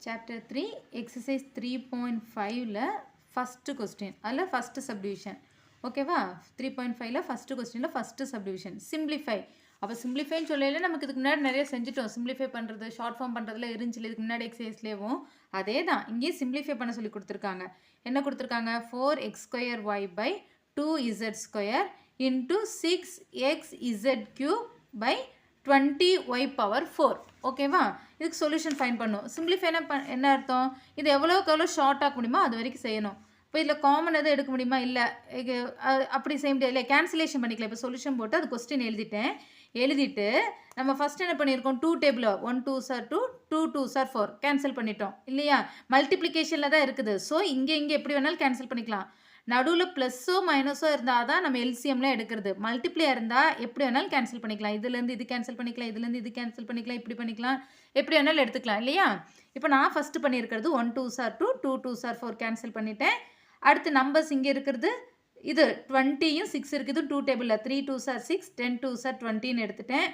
Chapter 3 exercise 3.5ல first question அல்ல first subdivision ஓகேவா 3.5ல first questionல first subdivision simplify அப்போ simplify சொல்லல நமக்கு இதுக்கு முன்னாடி நிறைய செஞ்சிட்டோம் simplify பண்றது ஷார்ட் ஃபார்ம் பண்றதுல இருந்துச்சு இதுக்கு முன்னாடி எக்ஸசைஸ்லயும் அதே தான் இங்கே simplify பண்ண சொல்லி கொடுத்திருக்காங்க என்ன கொடுத்திருக்காங்க 4x² y by 2z² into 6xz³ by 20y power 4 ஓகேவா இதுக்கு சொல்யூஷன் ஃபைண்ட் பண்ணும் சிம்பிளிஃபை என்ன அர்த்தம் இது எவ்வளோக்கு எவ்வளோ ஷார்ட் ஆக்க முடியுமோ அது வரைக்கும் செய்யணும் இப்போ இதில் காமன் எதுவும் எடுக்க முடியுமா இல்லை அப்படி செய்ய முடியாது இல்லை கேன்சலேஷன் பண்ணிக்கலாம் இப்போ சொல்யூஷன் போட்டு அது கொஸ்டின் எழுதிட்டு நம்ம ஃபஸ்ட் என்ன பண்ணியிருக்கோம் 2 table 1 2s are 2 2 2s are 4 cancel பண்ணிட்டோம் இல்லையா மல்டிப்ளிகேஷனில் தான் இருக்குது ஸோ இங்கே எப்படி வேணாலும் கேன்சல் பண்ணிக்கலாம் நடுவில் ப்ளஸ்ஸோ மைனஸோ இருந்தால் தான் நம்ம எல்சிஎம்லாம் எடுக்கிறது மல்டிப்ளியாக இருந்தால் எப்படி வேணாலும் கேன்சல் பண்ணிக்கலாம் இதுலேருந்து இது கேன்சல் பண்ணிக்கலாம் இதுலேருந்து இது கேன்சல் பண்ணிக்கலாம் இப்படி பண்ணிக்கலாம் எப்படி வேணாலும் எடுத்துக்கலாம் இல்லையா இப்போ நான் ஃபஸ்ட்டு பண்ணியிருக்கிறது 1 2s are 2 2 2s are 4 cancel பண்ணிட்டேன் அடுத்து நம்பர்ஸ் இங்கே இருக்கிறது இது 20யும் 6 இருக்குது 2 டேபிளில் 3 2s are 6 10 2s are 20ன்னு எடுத்துட்டேன்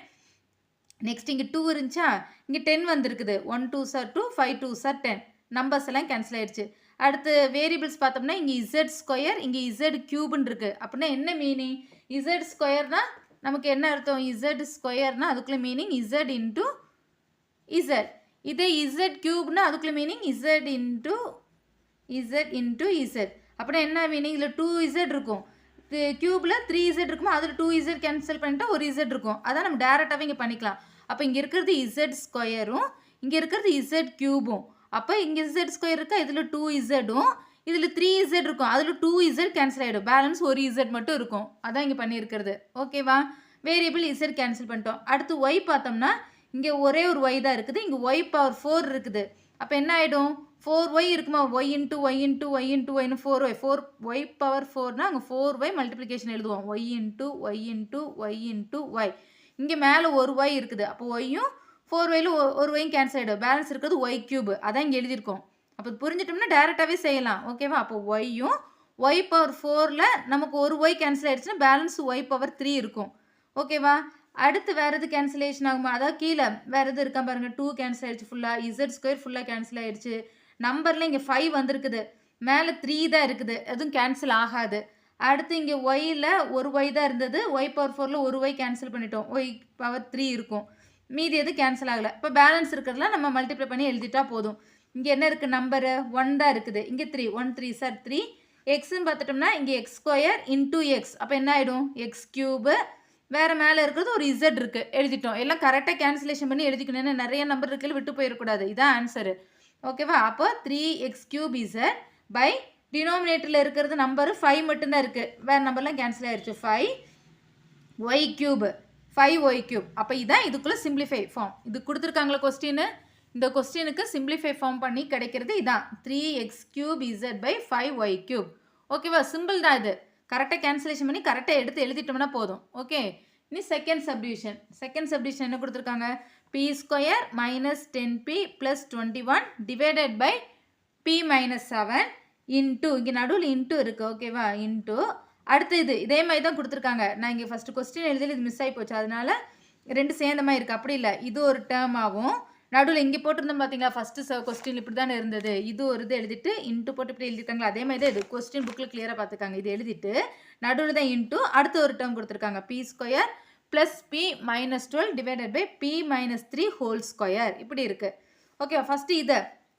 நெக்ஸ்ட் இங்கே 2 இருந்துச்சா இங்கே 10 வந்திருக்குது 1 2s are 2 5 2s are 10 numbers எல்லாம் கேன்சல் ஆயிடுச்சு அடுத்து வேரியபிள்ஸ் பார்த்தோம்னா இங்கே z² இங்கே z³ இருக்கு அப்படின்னா என்ன மீனிங் z² நமக்கு என்ன அர்த்தம் z² அதுக்குள்ள மீனிங் z இன்ட்டு z இதே z³ அதுக்குள்ள மீனிங் z இன்ட்டு z அப்படின்னா என்ன மீனிங் இதில் 2z இருக்கும் க்யூபில் 3z இருக்குமோ அதில் 2z கேன்சல் பண்ணிட்டா ஒரு z இருக்கும் அதான் நம்ம டேரெக்டாகவே இங்கே பண்ணிக்கலாம் அப்போ இங்கே இருக்கிறது z² இங்கே இருக்கிறது z³ அப்போ இங்கே z² இருக்கா இதில் 2zம் இதில் 3z இருக்கும் அதில் 2z கேன்சல் ஆகிடும் பேலன்ஸ் ஒரு z மட்டும் இருக்கும் அதான் இங்கே பண்ணியிருக்கிறது ஓகேவா வேரியபிள் z கேன்சல் பண்ணிட்டோம் அடுத்து y பார்த்தோம்னா இங்கே ஒரே ஒரு y தான் இருக்குது இங்கே y பவர் 4 இருக்குது அப்போ என்ன ஆகிடும் 4y இருக்குமா y into y into y into ஒய்னு 4y பவர் 4னா அங்கே 4y மல்டிப்ளிகேஷன் எழுதுவோம் y into y into y into y இங்கே மேலே ஒரு y இருக்குது அப்போ ஒய்யும் 4yல ஒரு ஒய்யும் கேன்சல் ஆகிடும் பேலன்ஸ் இருக்கிறது y³ அதான் இங்கே எழுதியிருக்கோம் அப்போ புரிஞ்சிட்டோம்னா டேரெக்டாகவே செய்யலாம் ஓகேவா அப்போ ஒய்யும் y பவர் 4ல் நமக்கு ஒரு y கேன்சல் ஆகிடுச்சுன்னா பேலன்ஸ் y பவர் 3 இருக்கும் ஓகேவா அடுத்து வேறு எது கேன்சலேஷன் ஆகுமா அதாவது கீழே வேறு எது இருக்கா பாருங்கள் 2 கேன்சல் ஆகிடுச்சு ஃபுல்லாக z² ஃபுல்லாக கேன்சல் ஆகிடுச்சு நம்பரில் இங்கே 5 வந்திருக்குது மேலே 3 தான் இருக்குது எதுவும் கேன்சல் ஆகாது அடுத்து இங்கே ஒயில் ஒரு y தான் இருந்தது y பவர் 4ல் ஒரு y கேன்சல் பண்ணிட்டோம் y பவர் 3 இருக்கும் மீதி எது கேன்சல் ஆகலை இப்போ பேலன்ஸ் இருக்கிறதுலாம் நம்ம மல்டிப்ளை பண்ணி எழுதிட்டா போதும் இங்கே என்ன இருக்குது நம்பரு 1 தான் இருக்குது இங்கே 3 1 3s are 3 எக்ஸ்ன்னு பார்த்துட்டோம்னா இங்கே x² இன்டூ எக்ஸ் அப்போ என்ன ஆகிடும் x³ வேறு மேலே இருக்கிறது ஒரு z இருக்குது எழுதிட்டோம் எல்லாம் கரெக்டாக கேன்சலேஷன் பண்ணி எழுதிக்கணும் ஏன்னா நிறைய நம்பர் இருக்குல்ல விட்டு போயிடக்கூடாது இதான் ஆன்சரு ஓகேவா அப்போ 3x³ z பை டினோமினேட்டரில் இருக்கிறது நம்பரு 5 மட்டும்தான் இருக்குது வேறு நம்பர்லாம் கேன்சல் ஆகிடுச்சு 5y³ 5y³ அப்போ இதான் இதுக்குள்ளே சிம்பிளிஃபை ஃபார்ம் இது கொடுத்துருக்காங்களா கொஸ்டின் இந்த கொஸ்டினுக்கு சிம்பிளிஃபை ஃபார்ம் பண்ணி கிடைக்கிறது இதான் 3x³ z by 5y³ ஓகேவா சிம்பிள் தான் இது கரெக்டாக கேன்சலேஷன் பண்ணி கரெக்டாக எடுத்து எழுதிட்டோம்னா போதும் ஓகே இனி செகண்ட் சப்டிவிஷன் என்ன கொடுத்துருக்காங்க p² minus 10p plus 21 divided by p minus 7 into இங்கே நடுவில் இன்ட்டு இருக்குது ஓகேவா இன்ட்டு அடுத்து இதே மாதிரி தான் கொடுத்துருக்காங்க நான் இங்கே ஃபஸ்ட்டு கொஸ்டின் எழுதியில் இது மிஸ் ஆகி போச்சு அதனால ரெண்டு சேர்ந்த மாதிரி இருக்குது அப்படி இல்லை இது ஒரு டேர்ம் ஆகும் நடுவில் இங்கே போட்டிருந்தோம் பார்த்தீங்களா ஃபஸ்ட்டு கொஸ்டின் இப்படி தானே இருந்தது இது ஒரு இது எழுதிட்டு இன்ட்டு போட்டு இப்படி எழுதிருக்காங்களா அதே மாதிரி தான் இது கொஸ்டின் புக்கில் கிளியராக பார்த்துக்காங்க இது எழுதிட்டு நடுவில் தான் இன்ட்டு அடுத்து ஒரு டேர்ம் கொடுத்துருக்காங்க p² plus p minus 12 divided by p minus 3 whole square இப்படி இருக்குது ஓகேவா ஃபஸ்ட்டு இதை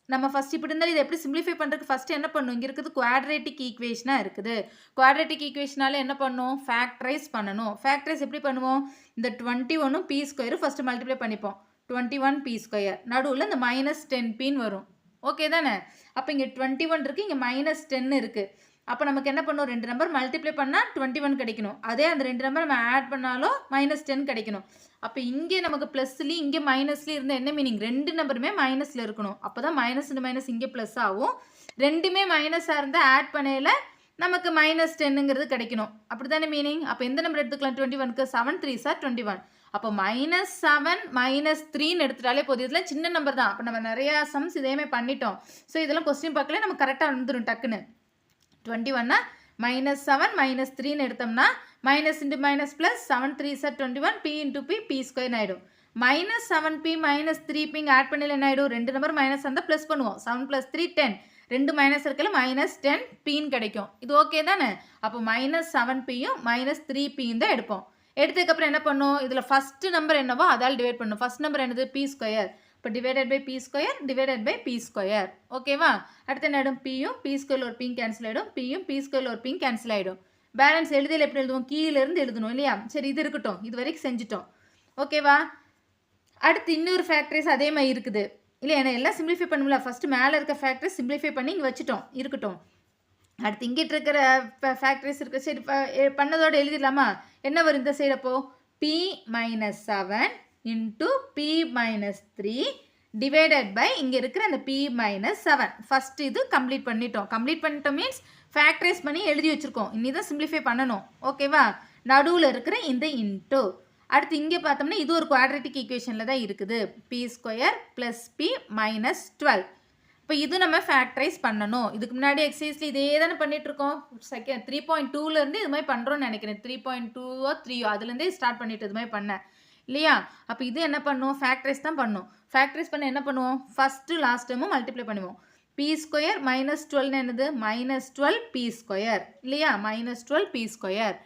நம்ம ஃபஸ்ட் இப்படி இருந்தாலும் இதை எப்படி சிம்பிளிஃபை பண்ணுறதுக்கு ஃபஸ்ட்டு என்ன பண்ணும் இங்கே இருக்குது குவாட்ரேட்டிக் ஈக்குவேஷனாக இருக்குது குவாட்ரேட்டிக் ஈக்குவேஷனால என்ன பண்ணும் ஃபேக்டரைஸ் பண்ணணும் ஃபேக்டரைஸ் எப்படி பண்ணுவோம் இந்த 21 p² ஃபஸ்ட்டு மல்டிப்ளை பண்ணிப்போம் 21 p² நடுவில் இந்த -10p வரும் ஓகே தானே அப்போ இங்கே 21 இருக்குது இங்கே -10 இருக்குது அப்போ நமக்கு என்ன பண்ணும் ரெண்டு நம்பர் மல்டிப்ளை பண்ணால் 21 கிடைக்கணும் அதே அந்த ரெண்டு நம்பர் நம்ம ஆட் பண்ணாலும் -10 கிடைக்கணும் அப்போ இங்கே நமக்கு ப்ளஸ்லேயும் இங்கே மைனஸ்லேயும் இருந்தால் என்ன மீனிங் ரெண்டு நம்பருமே மைனஸில் இருக்கணும் அப்போ தான் மைனஸ் இங்கே ப்ளஸ் ஆகும் ரெண்டுமே மைனஸாக இருந்தால் ஆட் பண்ணையில் நமக்கு -10ங்கிறது கிடைக்கணும் அப்படி தானே மீனிங் அப்போ எந்த நம்பர் எடுத்துக்கலாம் 21க்கு 7 3s are 21 அப்போ -7 -3ன்னு எடுத்துட்டாலே போதும் இதெல்லாம் சின்ன நம்பர் தான் அப்போ நம்ம நிறையா சம்ஸ் இதேமே பண்ணிட்டோம் ஸோ இதெல்லாம் கொஸ்டின் பார்க்கல நம்ம கரெக்டாக வந்துடும் டக்குன்னு 21 -7 -3ன்னு எடுத்தோம்னா minus into minus plus 7 3s are 21 p into p p² ஆகிடும் minus 7p minus 3p add பண்ணல என்ன ஆகிடும், ரெண்டு நம்பர் மைனஸ் இருந்தால் ப்ளஸ் பண்ணுவோம். 7 + 3 10, ரெண்டு மைனஸ் இருக்கல மைனஸ் 10pன்னு கிடைக்கும். இது ஓகே தானே? அப்போ மைனஸ் 7pயும் மைனஸ் 3pயும் தான் எடுப்போம். எடுத்ததுக்கப்புறம் என்ன பண்ணும், இதில் ஃபஸ்ட்டு நம்பர் என்னவோ அதால் டிவைட் பண்ணும். ஃபஸ்ட் நம்பர் என்னது, p². இப்போ divided by p² divided by p². ஓகேவா? அடுத்து என்ன ஆகிடும், pயும் p² ஒரு p கேன்சல் ஆகிடும், pயும் p² ஒரு p கேன்சல் ஆகிடும். பேலன்ஸ் எழுதியில் எப்படி எழுதுவோம், கீழேருந்து எழுதணும் இல்லையா? சரி, இது இருக்கட்டும், இது வரைக்கும் செஞ்சுட்டோம். ஓகேவா? அடுத்து இன்னொரு ஃபேக்டரிஸ் அதே மாதிரி இருக்குது இல்லையா? ஏன்னா எல்லாம் சிம்பிளிஃபை பண்ணும்ல. ஃபஸ்ட்டு மேலே இருக்க ஃபேக்டரிஸ் சிம்பிளிஃபை பண்ணி இங்கே வச்சுட்டோம், இருக்கட்டும். அடுத்து இங்கிட்ட இருக்கிற ஃபேக்டரிஸ் இருக்க சரி பண்ணதோடு எழுதிடலாமா? என்ன வரும் இந்த சைடு? அப்போது p - 7 into p - 3 divided by இங்கே இருக்கிற அந்த p - 7. ஃபஸ்ட்டு இது கம்ப்ளீட் பண்ணிட்டோம் மீன்ஸ் ஃபேக்டரைஸ் பண்ணி எழுதி வச்சுருக்கோம். இனி தான் சிம்பிளிஃபை பண்ணணும். ஓகேவா? நடுவில் இருக்கிற இந்த இன்ட்டு. அடுத்து இங்கே பார்த்தோம்னா இது ஒரு குவாட்ரேட்டிக் ஈக்குவேஷனில் தான் இருக்குது. p² + p - 12. இப்போ இது நம்ம ஃபேக்டரைஸ் பண்ணணும். இதுக்கு முன்னாடி எக்ஸசைஸில் இதே தானே பண்ணிகிட்ருக்கோம். 3.2லேருந்து இது மாதிரி பண்ணுறோன்னு நினைக்கிறேன். 3.2ஓ 3ஓ அதுலேருந்தே ஸ்டார்ட் பண்ணிவிட்டு இது மாதிரி பண்ணேன் இல்லையா? அப்போ இது என்ன பண்ணுவோம், ஃபேக்டரைஸ் தான் பண்ணும். ஃபேக்டரைஸ் பண்ண என்ன பண்ணுவோம், ஃபஸ்ட்டு லாஸ்ட் டைமும் மல்டிப்ளை பண்ணுவோம். p² - 12 என்னது, -12p² இல்லையா? -12p².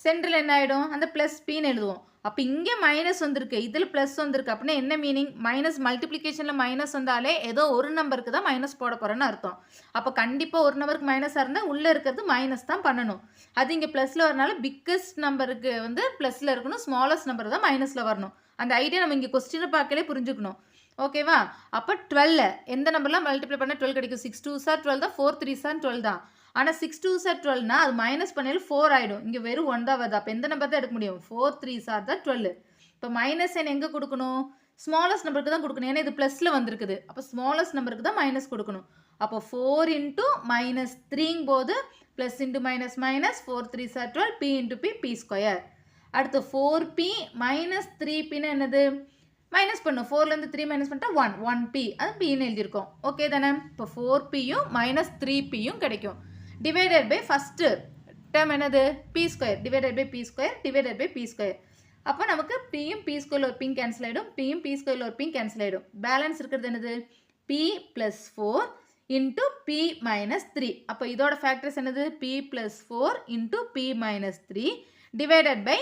சென்டரில் என்ன ஆகிடும், அந்த ப்ளஸ் பின்னு எழுதுவோம். அப்போ இங்கே மைனஸ் வந்திருக்கு, இதில் ப்ளஸ் வந்திருக்கு. அப்படின்னா என்ன மீனிங், மைனஸ் மல்டிப்ளிகேஷனில் மைனஸ் வந்தாலே ஏதோ ஒரு நம்பருக்கு தான் மைனஸ் போட போகிறேன்னு அர்த்தம். அப்போ கண்டிப்பாக ஒரு நம்பருக்கு மைனஸாக இருந்தால் உள்ளே இருக்கிறது மைனஸ் தான் பண்ணணும். அது இங்கே ப்ளஸில் வரனால பிக்கஸ்ட் நம்பருக்கு வந்து ப்ளஸில் இருக்கணும், ஸ்மாலஸ்ட் நம்பர் தான் மைனஸில் வரணும். அந்த ஐடியா நம்ம இங்கே கொஸ்டினை பார்க்கலே புரிஞ்சுக்கணும். ஓகேவா? அப்போ 12 எந்த நம்பர்லாம் மல்டிப்ளை பண்ணால் 12 கிடைக்கும். 6 2s 12 தான், 4 3s 12 தான். ஆனால் 6 2s 12னா அது மைனஸ் பண்ணாலும் 4 ஆகிடும். இங்கே வெறும் 1 தான் வருது. அப்போ எந்த நம்பர் தான் எடுக்க முடியும், 4 3s தான் 12. இப்போ மைனஸ் என் எங்கே கொடுக்கணும், ஸ்மாலஸ்ட் நம்பருக்கு தான் கொடுக்கணும். ஏன்னா இது ப்ளஸில் வந்திருக்குது. அப்போ ஸ்மாலஸ்ட் நம்பருக்கு தான் மைனஸ் கொடுக்கணும். அப்போ 4 இன்ட்டு -3 போது plus into minus minus 4 3s 12 p into p² அடுத்து 4p - 3pன்னு என்னது, மைனஸ் பண்ணும். 4லேருந்து 3 மைனஸ் பண்ணிட்டா 1p, அது pன்னு எழுதியிருக்கோம். ஓகே தானே? இப்போ 4pயும் -3pயும் கிடைக்கும். டிவைடட் பை ஃபஸ்ட்டு டேர்ம் என்னது, p² divided by p² divided by p². அப்போ நமக்கு pயும் p² ஒரு p கேன்சல் ஆகிடும், pயும் p² ஒரு p கேன்சல் ஆகிடும். பேலன்ஸ் இருக்கிறது என்னது, p + 4 இன்ட்டு p - 3. அப்போ இதோட ஃபேக்டர்ஸ் என்னது, p + 4 into p - 3 divided by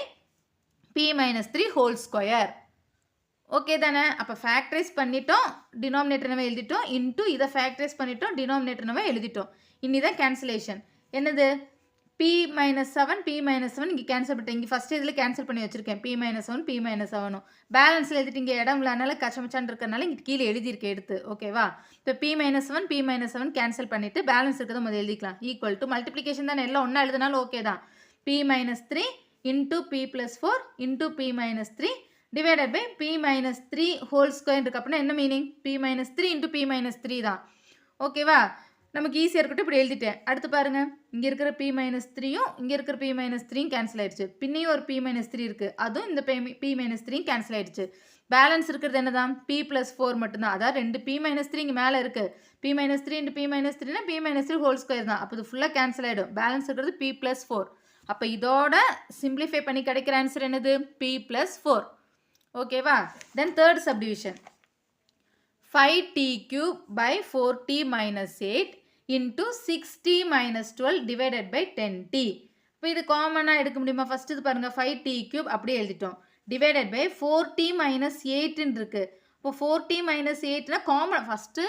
p - 3 whole square. Okay தானே? அப்போ ஃபேக்டரைஸ் பண்ணிட்டோம், டினாமினேட்டர் நம்ம எழுதிட்டோம், இன்ட்டு இதை ஃபேக்டரைஸ் பண்ணிட்டோம், டினாமினேட்டர் நம்ம எழுதிட்டோம். இனி தான் கேன்சலேஷன். என்னது, p - 7 p - 7 இங்கே கேன்சல் பண்ணிட்டேன். இங்கே ஃபஸ்ட்டு இதில் கேன்சல் பண்ணி வச்சுருக்கேன். p - 7 p - 7 பேலன்ஸில் எழுதிட்டு இங்கே இடம் இல்லாதனால கச்சமச்சான் இருக்கிறனால இங்கே கீழே எழுதியிருக்கேன் எடுத்து. ஓகேவா? இப்போ p - 7 p - 7 கேன்சல் பண்ணிவிட்டு பேலன்ஸ் இருக்கிறத முதல்ல எழுதிக்கலாம். ஈக்குவல் டு மல்டிப்ளிகேஷன் தானே, எல்லாம் ஒன்றா எழுதினாலும் ஓகே தான். p - 3 into p + 4 into p - 3 divided by p - 3 whole square இருக்கு. அப்படின்னா என்ன மீனிங், p - 3 இன்ட்டு p - 3 தான். ஓகேவா? நமக்கு ஈஸியாக இருக்கட்டும், இப்படி எழுதிட்டேன். அடுத்து பாருங்கள், இங்கே இருக்கிற p - 3யும் இங்கே இருக்கிற p - 3யும் கேன்சல் ஆயிடுச்சு. பின்னையும் ஒரு p - 3 இருக்குது, அதுவும் இந்த p - 3யும் கேன்சல் ஆயிடுச்சு. பேலன்ஸ் இருக்கிறது என்னதான், p + 4 மட்டும்தான். அதாவது 2 p - 3 இங்கே மேலே இருக்குது. p - 3 into p - 3னா p - 3 whole square தான். அப்போ இது ஃபுல்லாக கேன்சல் ஆகிடும். பேலன்ஸ் இருக்கிறது p + 4. அப்போ இதோட சிம்பிளிஃபை பண்ணி கிடைக்கிற ஆன்சர் என்னது, p + 4. ஓகேவா? Then third subdivision, 5t³ by 4t - 8 into 6t - 12 divided by 10t. இப்போ இது காமனாக எடுக்க முடியுமா? ஃபஸ்ட்டு இது பாருங்கள், 5t³ அப்படியே எழுதிட்டோம், டிவைடட் பை 4t - 8ன்னு இருக்குது. இப்போ 4t - 8னா காமன். ஃபஸ்ட்டு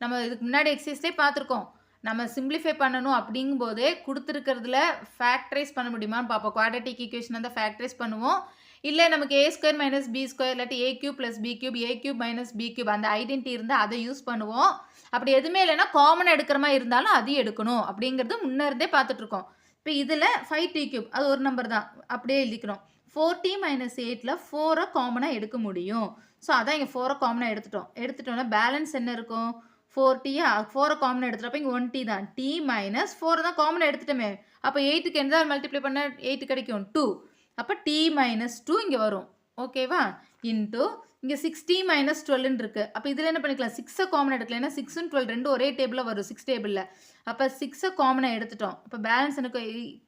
நம்ம இதுக்கு முன்னாடி எக்ஸசைஸ்லேயே பார்த்துருக்கோம். நம்ம சிம்பிளிஃபை பண்ணணும் அப்படிங்கும்போதே கொடுத்துருக்கிறதுல ஃபேக்டரைஸ் பண்ண முடியுமான்னு பார்ப்போம். குவாட்ரேட்டிக் ஈக்குவேஷன் வந்து ஃபேக்டரைஸ் பண்ணுவோம். இல்லை நமக்கு a² - b² இல்லாட்டி a³ + b³ a³ - b³ அந்த ஐடென்டிட்டி இருந்தால் அதை யூஸ் பண்ணுவோம். அப்படி எதுவுமே இல்லைன்னா காமனாக எடுக்கிற மாதிரி இருந்தாலும் அதையும் எடுக்கணும் அப்படிங்கிறது முன்னே இருந்தே பார்த்துட்ருக்கோம். இப்போ இதில் 5t³ அது ஒரு நம்பர் தான், அப்படியே எழுதிக்கிறோம். 4t - 8ல் 4 காமனாக எடுக்க முடியும். ஸோ அதான் இங்கே 4 காமனாக எடுத்துட்டோம்னா பேலன்ஸ் என்ன இருக்கும், 4t 4 காமனாக எடுத்துட்டோம். இங்கே 1t தான், t - 4 தான் காமனாக எடுத்துட்டோமே. அப்போ 8க்கு எந்த மல்டிப்ளை பண்ண 8 கிடைக்கும், 2. அப்போ t - 2 இங்கே வரும். ஓகேவா? இன்ட்டு இங்கே 6t - 12ன்னு இருக்குது. அப்போ இதில் என்ன பண்ணிக்கலாம், 6 காமனாக எடுக்கலாம். ஏன்னா 6 and 12 ரெண்டும் ஒரே டேபிளில் வரும், 6 டேபிளில். அப்போ 6 காமனாக எடுத்துட்டோம். அப்போ பேலன்ஸ் எனக்கு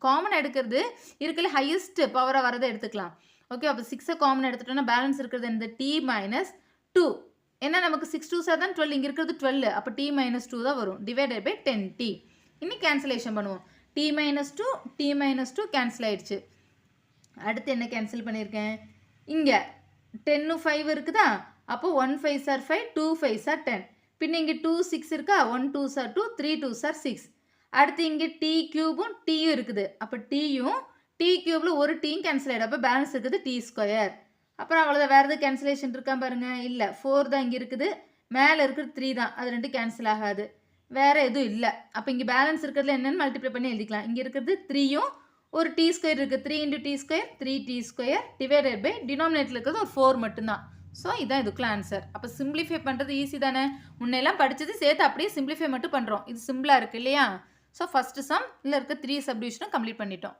காமனாக எடுக்கிறது இருக்கல ஹையஸ்ட் பவராக வரதை எடுத்துக்கலாம். ஓகே, அப்போ 6 காமன் எடுத்துட்டோம்னா பேலன்ஸ் இருக்கிறது இந்த t மைனஸ் 2. ஏன்னா நமக்கு 6 2 சார் தான் 12, இங்கே இருக்கிறது 12, அப்போ t மைனஸ் 2 தான் வரும், டிவைடட் பை 10t. இனி கேன்சலேஷன் பண்ணுவோம். t minus 2 t minus 2 cancel ஆயிடுச்சு. அடுத்து என்ன கேன்சல் பண்ணியிருக்கேன், இங்கே 10 5 இருக்குதா, அப்போ 1 5 சார் 5, 2 5 சார் 10. பின்ன இங்கே 2 6 இருக்கா, 1 2 சார் 2, 3 2 சார் 6. அடுத்து இங்கே t கியூபும் tயும் இருக்குது, அப்போ tயும் t கியூபில் ஒரு டீயும் கேன்சல் ஆகிடும், அப்போ பேலன்ஸ் இருக்குது t ஸ்கொயர். அப்புறம் அவ்வளோதான், வேறு எதுவும் கேன்சலேஷன் இருக்கா பாருங்க, இல்லை 4 தான் இங்கே இருக்குது, மேலே இருக்கிறது 3 தான், அது ரெண்டு கேன்சல் ஆகாது, வேறு எதுவும் இல்லை. அப்போ இங்கே பேலன்ஸ் இருக்கிறதுல என்னென்னு மல்டிப்ளை பண்ணி எழுதிக்கலாம். இங்கே இருக்கிறது 3யும் ஒரு t ஸ்கொயர் இருக்குது, 3 × t square 3t square divided by டினாமினேட்டில் இருக்கிறது ஒரு 4 மட்டும்தான். ஸோ இதான் இதுக்குள்ள ஆன்சர். அப்போ சிம்பிளிஃபை பண்ணுறது ஈஸி தானே, முன்னெல்லாம் படித்தது சேர்த்து அப்படியே சிம்பிளிஃபை மட்டும் பண்ணுறோம், இது சிம்பிளாக இருக்குது இல்லையா. ஸோ ஃபஸ்ட்டு சம் இதில் இருக்க 3 சப்டிவிஷனும் கம்ப்ளீட் பண்ணிட்டோம்.